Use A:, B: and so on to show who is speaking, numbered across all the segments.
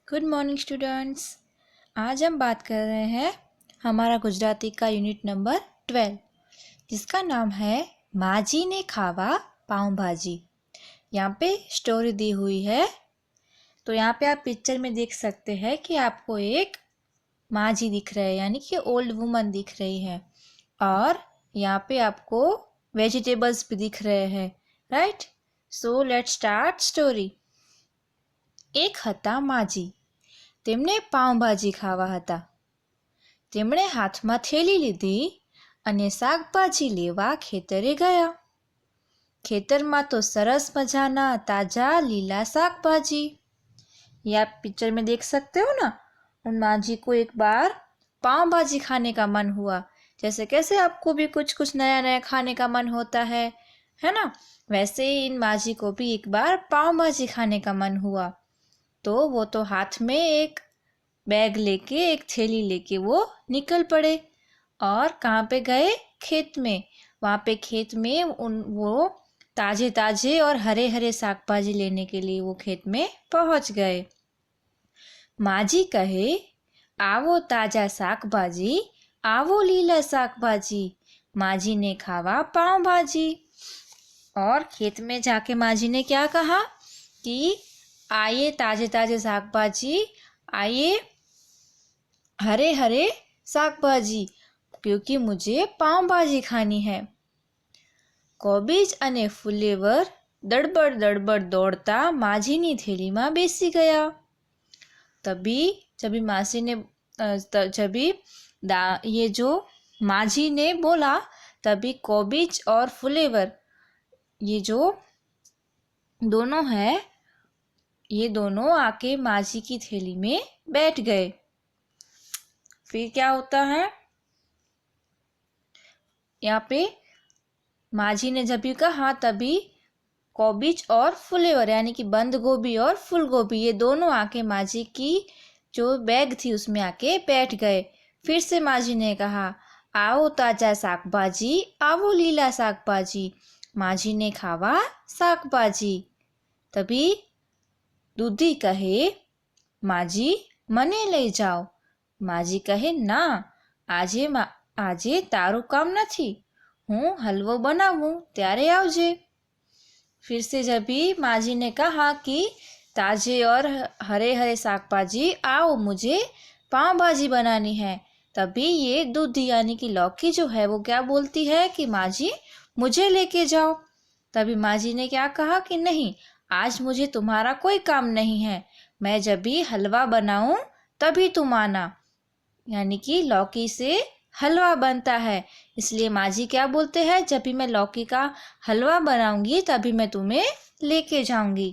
A: Good morning students. आज हम बात कर रहे हैं हमारा गुजराती का यूनिट नंबर 12 जिसका नाम है माजी ने खावा पाव भाजी। यहाँ पे स्टोरी दी हुई है। तो यहाँ पे आप पिक्चर में देख सकते हैं कि आपको एक माजी दिख रहा है यानी कि ओल्ड वुमन दिख रही है और यहाँ पे आपको वेजिटेबल्स भी दिख रहे हैं, right. So let's start story. એક હતા માજી, તેમને પાઉંભાજી ખાવા હતા। તેમણે હાથમાં થેલી લીધી અને શાકભાજી લેવા ખેતરે ગયા। ખેતરમાં તો સરસ મજાના તાજા લીલા શાકભાજી। ये आप पिक्चर में देख सकते हो ना। उन माजी को एक बार पाव भाजी खाने का मन हुआ, जैसे कैसे आपको भी कुछ कुछ नया नया खाने का मन होता है ना। वैसे ही इन माजी को भी एक बार पाव भाजी खाने का मन हुआ। तो वो तो हाथ में एक बैग लेके, एक थैली लेके वो निकल पड़े और कहाँ पे गए? खेत में। वहाँ पे खेत में वो ताजे ताजे और हरे हरे शाकभाजी लेने के लिए वो खेत में पहुँच गए। माजी कहे, आवो ताजा शाकभाजी, आवो लीला शाकभाजी, माजी ने खावा पाव भाजी। और खेत में जाके माजी ने क्या कहा कि आइए ताजे ताजे शाकभाजी, आइए हरे हरे શાકભાજી, क्योंकि मुझे पाव भाजी खानी है। કોબીજ અને ફુલેવર દડબડ દડબડ દોડતા માજીની થેલીમાં બેસી ગયા। तभी जभी मासी ने जभी ये जो माजी ने बोला तभी कोबीज और फुलेवर ये जो दोनों है ये दोनों आके माजी की थैली में बैठ गए। फिर क्या होता है, यहाँ पे माजी ने जब भी कहा तभी कोबीज और फुलेवर यानी कि बंद गोभी और फूल गोभी ये दोनों आके माजी की जो बैग थी उसमें आके बैठ गए। फिर से माजी ने कहा, आओ ताजा शाकभाजी, आओ लीला शाकभाजी, माजी ने खावा शाकभाजी। तभी दूधी कहे, माजी मने लई जाओ। माजी कहे, ना આજે તારું કામ નથી, હું હલવો બનાવું ત્યારે આવજે। फिर से जब भी माजी ने कहा कि ताजे और हरे हरे शाकभाजी आओ, मुझे पाव भाजी बनानी है, तभी ये दूधी यानी कि लौकी जो है वो क्या बोलती है कि माजी मुझे लेके जाओ। तभी माजी ने क्या कहा कि नहीं, आज मुझे तुम्हारा कोई काम नहीं है, मैं जब भी हलवा बनाऊं तभी तुम आना। यानी कि लौकी से हलवा बनता है, इसलिए माजी क्या बोलते हैं, जब भी मैं लौकी का हलवा बनाऊंगी तभी मैं तुम्हें लेके जाऊंगी।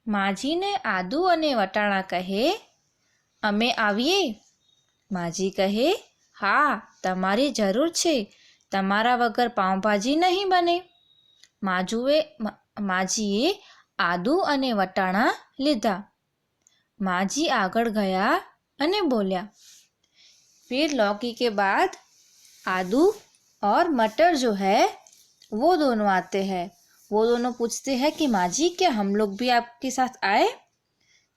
A: माजी ने आदू अने वटाणा कहे, अमे आवीए। माजी कहे, हाँ तमारी जरूर छे, तमारा वगर पावभाजी नहीं बने। माजीए आदू अने वटाणा लीधा। माजी आगळ गया अने बोल्या। फिर लौकी के बाद आदू और मटर जो है वो दोनों आते हैं। वो दोनों पूछते हैं कि माजी क्या हम लोग भी आपके साथ आए?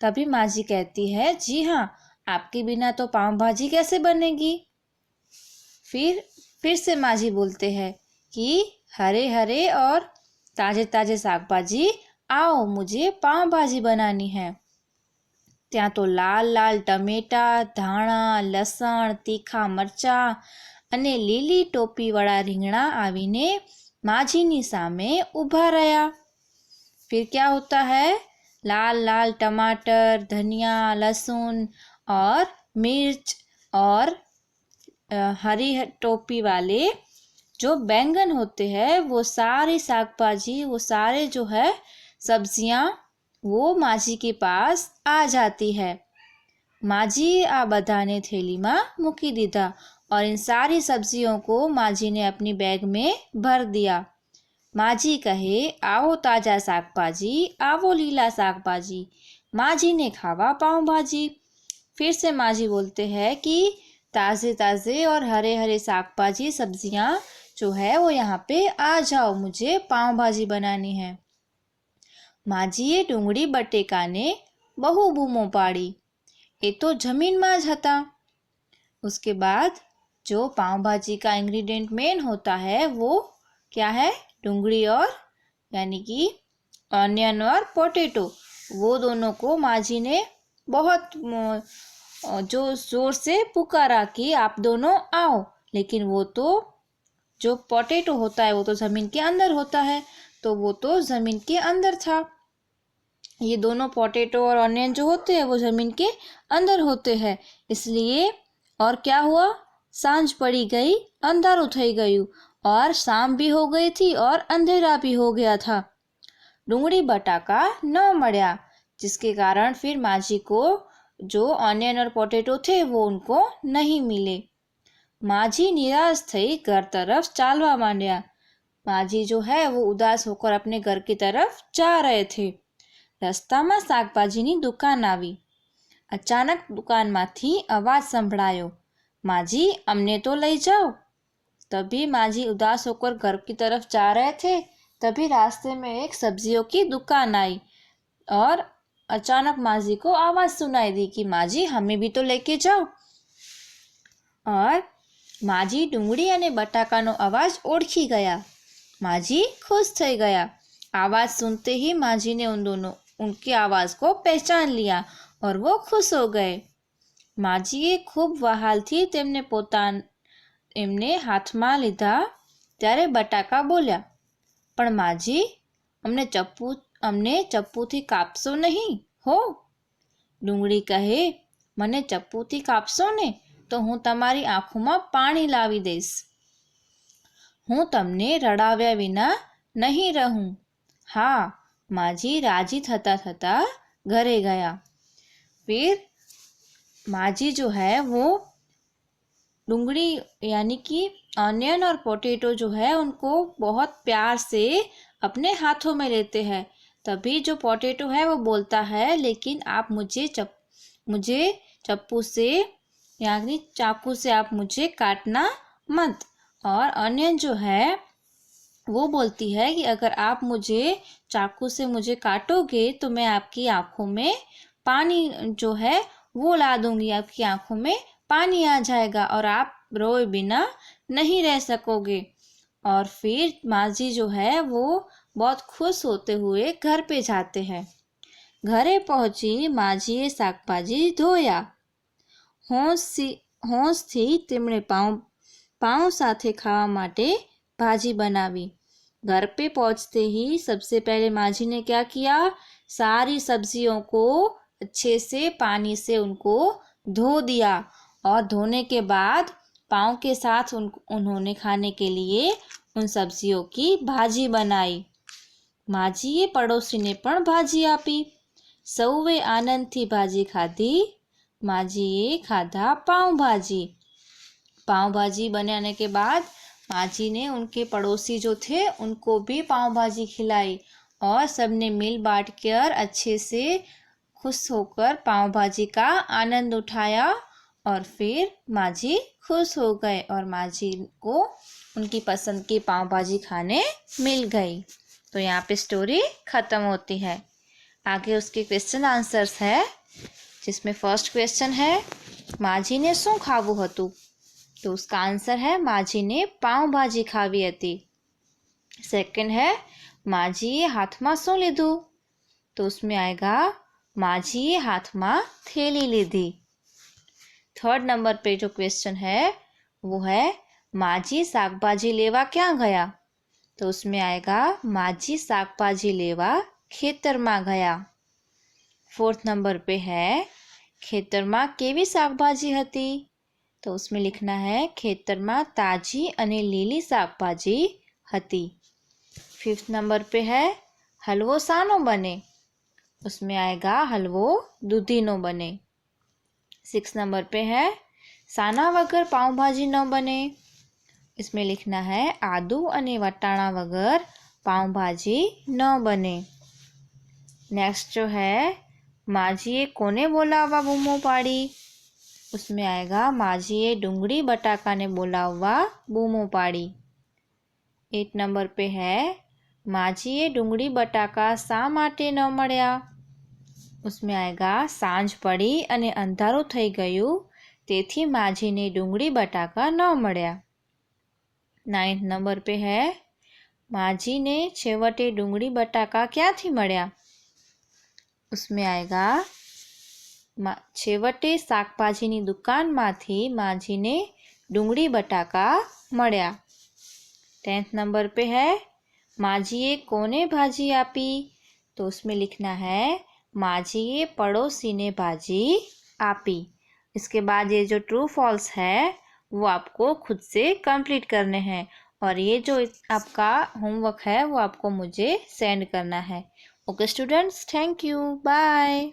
A: तभी माजी कहती है, जी हाँ, आपके बिना तो पाव भाजी कैसे बनेगी। फिर से माजी बोलते हैं कि हरे हरे और ताजे ताजे शाकभाजी आओ, मुझे पाव भाजी बनानी है। ત્યાં તો લાલ લાલ ટમેટા, ધાણા, લસણ, તીખા મરચાં અને લીલી ટોપીવાળા રીંગણા આવીને માજીની સામે ઊભા રહ્યા। फिर क्या होता है, लाल लाल टमाटर, धनिया, लहसुन और मिर्च और हरी टोपी वाले जो बैंगन होते हैं वो सारी शाकभाजी, वो सारे जो है सब्जियां वो माजी के पास आ जाती है। माजी आ बधाने थैली में मूकी दीधा और इन सारी सब्जियों को माजी ने अपनी बैग में भर दिया। माजी कहे, आओ ताजा शाकभाजी, आओ लीला शाकभाजी, माजी ने खावा पाव भाजी। फिर से माजी बोलते हैं कि ताज़े ताज़े और हरे हरे शाकभाजी सब्जियां जो है वो यहाँ पे आ जाओ, मुझे पाव भाजी बनानी है। માજીએ ડુંગળી બટેકાને બહુ બૂમો પાડી, એ तो जमीનમાં જ હતા। उसके बाद जो पाव भाजी का इंग्रेडिएंट मेन होता है वो क्या है? डुंगली और यानी कि ऑनियन और पोटैटो, वो दोनों को माँ जी ने बहुत जो जोर से पुकारा कि आप दोनों आओ, लेकिन वो तो जो पोटैटो होता है वो तो ज़मीन के अंदर होता है, तो वो तो ज़मीन के अंदर था। ये दोनों पोटैटो और ऑनियन जो होते हैं वो ज़मीन के अंदर होते हैं, इसलिए और क्या हुआ? सांझ पड़ी गई, अंधारू થઈ ગયું और शाम भी हो गई थी और अंधेरा भी हो गया था। डूंगरी बटाका न मळ्या, जिसके कारण फिर माँ जी को जो ऑनियन और पोटैटो थे वो उनको नहीं मिले। माँ जी निराश थई घर तरफ चालवा માંડ્યા। माँ जी जो है वो उदास होकर अपने घर की तरफ जा रहे थे। રસ્તામાં શાકભાજીની દુકાન આવી। अचानक दुकानમાંથી अवाज संभળાયો, माँ जी अमने तो लई जाओ। तभी माँ जी उदास होकर घर की तरफ जा रहे थे, तभी रास्ते में एक सब्जियों की दुकान आई और अचानक माँ जी को आवाज़ सुनाई दी कि माँ जी हमें भी तो लेके जाओ। और माँ जी डूंगળી અને બટાકાનો અવાજ ઓળખી ગયા। माँ जी खुश થઈ ગયા। आवाज़ सुनते ही माँ जी ने उनकी आवाज़ को पहचान लिया और वो खुश हो गए। माँ जीए खूब વહાલથી એમને હાથમાં લીધા ત્યારે બટાકા બોલ્યા, પણ માજી અમને ચપ્પુથી કાપશો નહીં હો? ડુંગળી કહે, મને ચપ્પુથી કાપશો ને તો હું તમારી આંખોમાં પાણી લાવી દઈશ। હું તમને રડાવ્યા વિના નહીં રહું। हाँ, माजी राजी थता थता घरे गया। फिर माजी जो है वो डूंगળી यानी कि ऑनियन और पोटैटो जो है उनको बहुत प्यार से अपने हाथों में लेते हैं। तभी जो पोटैटो है वो बोलता है, लेकिन आप मुझे चप्पू से यानी चाकू से आप मुझे काटना मत। और ऑनियन जो है वो बोलती है कि अगर आप मुझे चाकू से मुझे काटोगे तो मैं आपकी आँखों में पानी जो है वो ला दूंगी, आपकी आँखों में पानी आ जाएगा और आप रोए बिना नहीं रह सकोगे। और फिर माँ जी जो है वो बहुत खुश होते हुए घर पे जाते हैं। घरे पहुँची माँ जीए શાકભાજી ધોયા। હોંશથી તેમણે પાઉં સાથે ખાવા માટે भाजी बनावी। घर पे पहुँचते ही सबसे पहले माँ जी ने क्या किया? सारी सब्जियों को अच्छे से पानी से उनको धो दिया और धोने के बाद पाँव के साथ उन्होंने खाने के लिए उन सब्जियों की भाजी बनाई। माँ जीए पड़ोसी ने पण भाजी आपी। सौवे आनंदथी भाजी खाधी। माँ जीए खाधा पाव भाजी। पाव भाजी बनाने के बाद माँ जी ने उनके पड़ोसी जो थे उनको भी पाव भाजी खिलाई और सबने मिल बांट कर अच्छे से खुश होकर पाव भाजी का आनंद उठाया। और फिर माँ जी खुश हो गए और माँ जी को उनकी पसंद की पाव भाजी खाने मिल गई। तो यहाँ पे स्टोरी ख़त्म होती है। आगे उसके क्वेश्चन आंसर्स है, जिसमें फर्स्ट क्वेश्चन है माँ जी ने શું ખાવું હતું? तो उसका आंसर है माँ जी ने पाव भाजी खावी हती। सेकंड है माँ जीए हाथ में શું લીધું? तो उसमें आएगा माँ जीए हाथ में थैली लीधी। थर्ड नंबर पे जो क्वेश्चन है वो है माँ जी शाकभाजी लेवा क्या गया? तो उसमें आएगा माँ जी शाकभाजी लेवा खेतर में गया। फोर्थ नंबर पे है खेतर में केवी शाकभाजी हती? तो उसमें लिखना है खेतर में ताजी अने लीली शाकभाजी हती। फिफ्थ नंबर पे है हलवो सानो बने? उसमें आएगा हलवो दूधीनो बने। सिक्स नंबर पे है साना वगर पाव भाजी न बने? इसमें लिखना है आदू अने वटाणा वगर पाव भाजी न बने। नेक्स्ट जो है माँ जीए कोने बोलावा बूमो पाड़ी? उसमें आएगा माँ जीए डूंगળી बटाका ने बोलावा बूमो पाड़ी। 8 नंबर पे है માજીએ ડુંગળી બટાકા શા માટે ન મળ્યા? उसमें आएगा सांझ पड़ी અને અંધારું થઈ ગયું તેથી માજીને ડુંગળી બટાકા ન મળ્યા। 9th नंबर पे है माजीने छेवटे डूंगरी बटाका क्यांथी मळ्या? उसमें आएगा छेवटे शाकभाजीनी दुकानमांथी माजीने डूंगरी बटाका मळ्या। 10th नंबर पे है माजीए कोने भाजी आपी? तो उसमें लिखना है माजीए पड़ोसी ने भाजी आपी। इसके बाद ये जो ट्रू फॉल्स है वो आपको खुद से कंप्लीट करने हैं और ये जो आपका होमवर्क है वो आपको मुझे सेंड करना है। Okay students, thank you, bye.